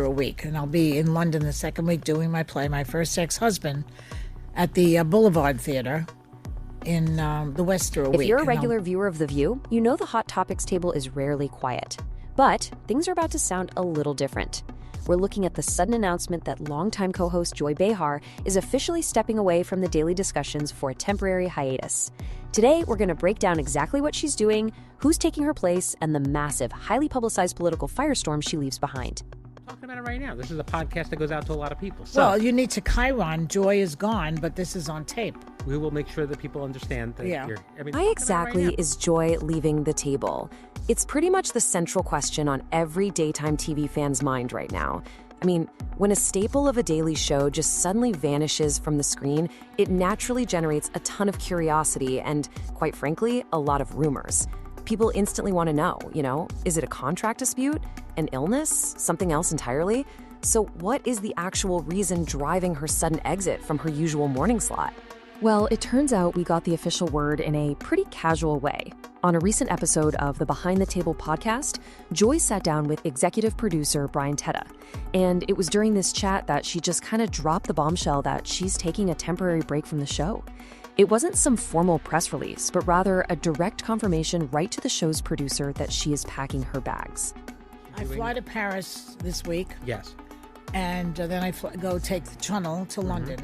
a week, and I'll be in London the second week doing my play, My First Ex-Husband, at the Boulevard Theatre in the West a week. If you're a regular viewer of The View, you know the Hot Topics table is rarely quiet. But things are about to sound a little different. We're looking at the sudden announcement that longtime co-host Joy Behar is officially stepping away from the daily discussions for a temporary hiatus. Today, we're going to break down exactly what she's doing, who's taking her place, and the massive, highly publicized political firestorm she leaves behind. Talking about it right now. This is a podcast that goes out to a lot of people. So, well, you need to Chiron. Joy is gone, but this is on tape. We will make sure that people understand that you're... Why exactly is Joy leaving the table? It's pretty much the central question on every daytime TV fan's mind right now. I mean, when a staple of a daily show just suddenly vanishes from the screen, it naturally generates a ton of curiosity and, quite frankly, a lot of rumors. People instantly want to know, is it a contract dispute, an illness, something else entirely? So what is the actual reason driving her sudden exit from her usual morning slot? Well, it turns out we got the official word in a pretty casual way. On a recent episode of the Behind the Table podcast, Joy sat down with executive producer Brian Teta. And it was during this chat that she just kind of dropped the bombshell that she's taking a temporary break from the show. It wasn't some formal press release, but rather a direct confirmation right to the show's producer that she is packing her bags. I fly to Paris this week. Yes. And then I go take the tunnel to London.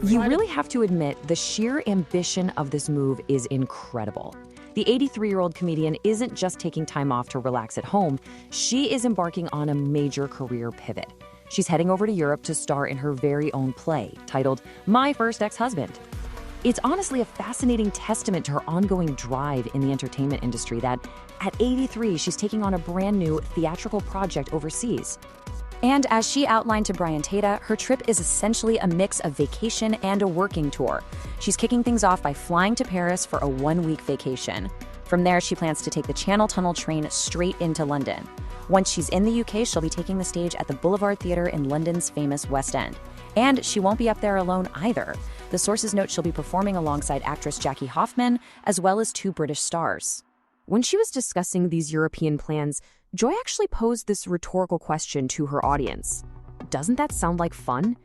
You really have to admit the sheer ambition of this move is incredible. The 83-year-old comedian isn't just taking time off to relax at home. She is embarking on a major career pivot. She's heading over to Europe to star in her very own play, titled My First Ex-Husband. It's honestly a fascinating testament to her ongoing drive in the entertainment industry that, at 83, she's taking on a brand new theatrical project overseas. And as she outlined to Brian Teta, her trip is essentially a mix of vacation and a working tour. She's kicking things off by flying to Paris for a one-week vacation. From there, she plans to take the Channel Tunnel train straight into London. Once she's in the UK, she'll be taking the stage at the Boulevard Theatre in London's famous West End. And she won't be up there alone either. The sources note she'll be performing alongside actress Jackie Hoffman, as well as 2 British stars. When she was discussing these European plans, Joy actually posed this rhetorical question to her audience. Doesn't that sound like fun?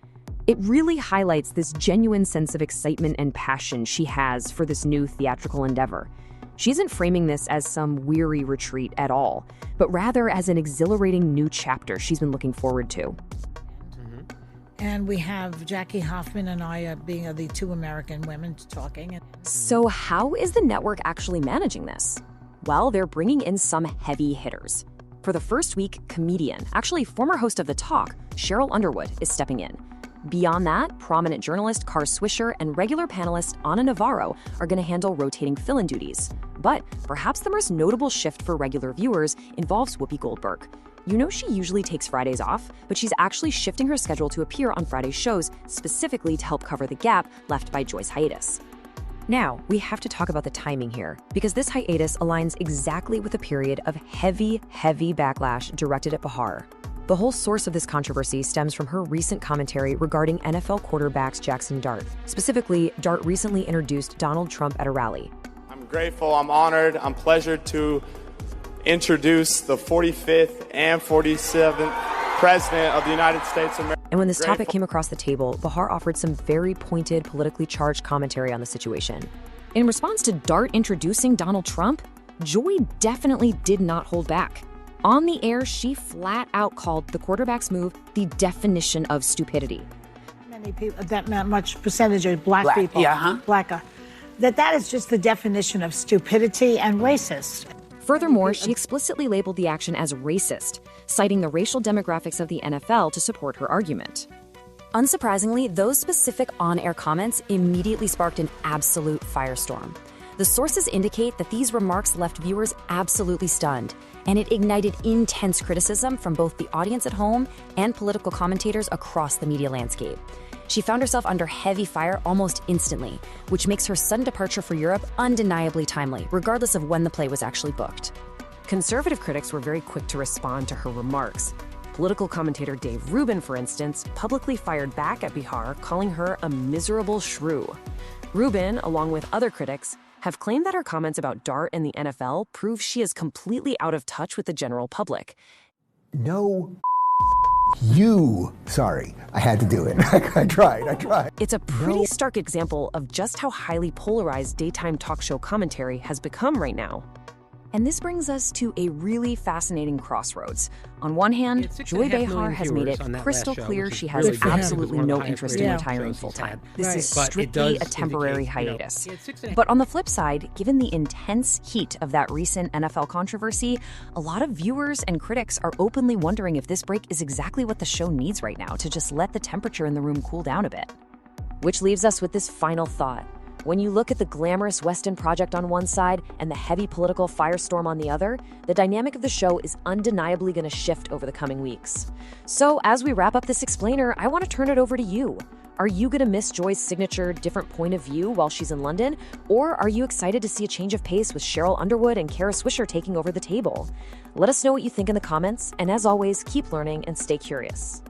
It really highlights this genuine sense of excitement and passion she has for this new theatrical endeavor. She isn't framing this as some weary retreat at all, but rather as an exhilarating new chapter she's been looking forward to. And we have Jackie Hoffman and I being the 2 American women talking. So how is the network actually managing this? Well, they're bringing in some heavy hitters. For the first week, comedian, actually former host of The Talk, Cheryl Underwood, is stepping in. Beyond that, prominent journalist Carr Swisher and regular panelist Ana Navarro are going to handle rotating fill-in duties. But perhaps the most notable shift for regular viewers involves Whoopi Goldberg. You know she usually takes Fridays off, but she's actually shifting her schedule to appear on Friday's shows specifically to help cover the gap left by Joy's hiatus. Now, we have to talk about the timing here, because this hiatus aligns exactly with a period of heavy backlash directed at Behar. The whole source of this controversy stems from her recent commentary regarding NFL quarterbacks Jaxson Dart. Specifically, Dart recently introduced Donald Trump at a rally. I'm grateful, I'm honored, I'm pleasured to introduce the 45th and 47th President of the United States of America. And when this topic came across the table, Behar offered some very pointed, politically charged commentary on the situation. In response to Dart introducing Donald Trump, Joy definitely did not hold back. On the air, she flat out called the quarterback's move the definition of stupidity. Many people, that much percentage of black people, that is just the definition of stupidity and racist. Furthermore, she explicitly labeled the action as racist, citing the racial demographics of the NFL to support her argument. Unsurprisingly, those specific on-air comments immediately sparked an absolute firestorm. The sources indicate that these remarks left viewers absolutely stunned, and it ignited intense criticism from both the audience at home and political commentators across the media landscape. She found herself under heavy fire almost instantly, which makes her sudden departure for Europe undeniably timely, regardless of when the play was actually booked. Conservative critics were very quick to respond to her remarks. Political commentator Dave Rubin, for instance, publicly fired back at Behar, calling her a miserable shrew. Rubin, along with other critics, have claimed that her comments about Dart and the NFL prove she is completely out of touch with the general public. No Sorry, I had to do it. I tried. It's a pretty stark example of just how highly polarized daytime talk show commentary has become right now. And this brings us to a really fascinating crossroads. On one hand, Joy Behar has made it crystal clear she has absolutely no interest in retiring full-time. This is strictly a temporary hiatus. But on the flip side, given the intense heat of that recent NFL controversy, a lot of viewers and critics are openly wondering if this break is exactly what the show needs right now to just let the temperature in the room cool down a bit. Which leaves us with this final thought. When you look at the glamorous Weston project on one side and the heavy political firestorm on the other, the dynamic of the show is undeniably going to shift over the coming weeks. So as we wrap up this explainer, I want to turn it over to you. Are you going to miss Joy's signature different point of view while she's in London? Or are you excited to see a change of pace with Cheryl Underwood and Kara Swisher taking over the table? Let us know what you think in the comments, and as always, keep learning and stay curious.